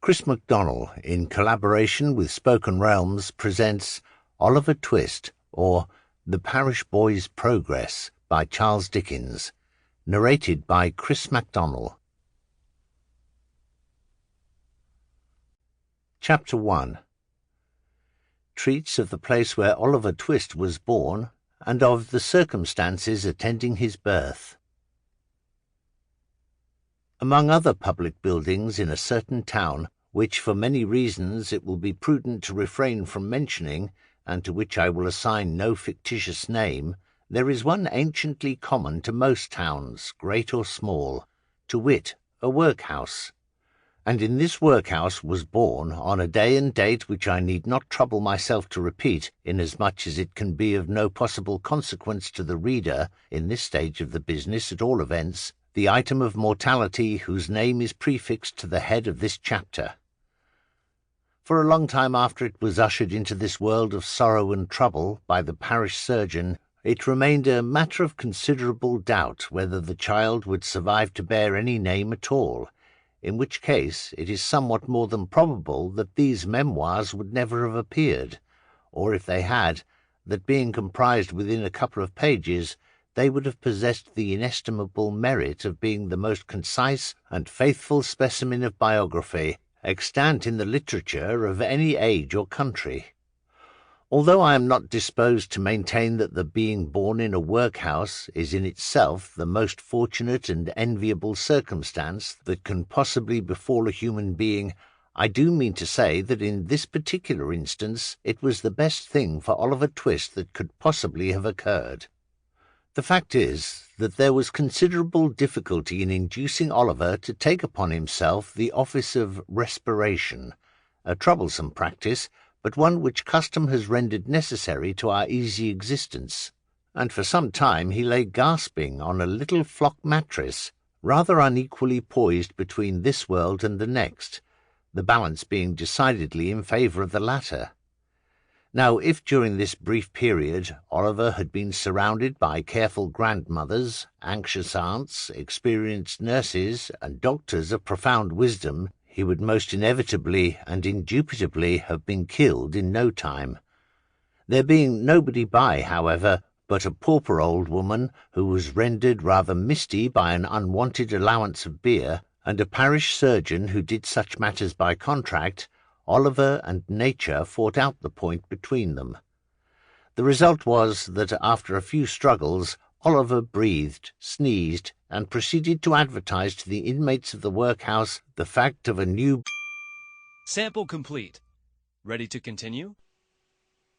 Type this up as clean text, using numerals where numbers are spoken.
Chris Macdonnell, in collaboration with Spoken Realms, presents Oliver Twist, or The Parish Boys Progress, by Charles Dickens, narrated by Chris Macdonnell. Chapter 1 treats of the place where Oliver Twist was born, and of the circumstances attending his birth. Among other public buildings in a certain town, which for many reasons it will be prudent to refrain from mentioning, and to which I will assign no fictitious name, there is one anciently common to most towns, great or small, to wit, a workhouse. And in this workhouse was born, on a day and date which I need not trouble myself to repeat, inasmuch as it can be of no possible consequence to the reader, in this stage of the business at all events, the item of mortality whose name is prefixed to the head of this chapter. For a long time after it was ushered into this world of sorrow and trouble by the parish surgeon, it remained a matter of considerable doubt whether the child would survive to bear any name at all, in which case it is somewhat more than probable that these memoirs would never have appeared, or if they had, that being comprised within a couple of pages, they would have possessed the inestimable merit of being the most concise and faithful specimen of biography extant in the literature of any age or country. Although I am not disposed to maintain that the being born in a workhouse is in itself the most fortunate and enviable circumstance that can possibly befall a human being, I do mean to say that in this particular instance it was the best thing for Oliver Twist that could possibly have occurred. The fact is that there was considerable difficulty in inducing Oliver to take upon himself the office of respiration, a troublesome practice, but one which custom has rendered necessary to our easy existence, and for some time he lay gasping on a little flock mattress, rather unequally poised between this world and the next, the balance being decidedly in favour of the latter. Now, if during this brief period Oliver had been surrounded by careful grandmothers, anxious aunts, experienced nurses, and doctors of profound wisdom, he would most inevitably and indubitably have been killed in no time. There being nobody by, however, but a pauper old woman who was rendered rather misty by an unwonted allowance of beer, and a parish surgeon who did such matters by contract, Oliver and nature fought out the point between them. The result was that after a few struggles Oliver breathed, sneezed, and proceeded to advertise to the inmates of the workhouse the fact of a new... Sample complete. Ready to continue?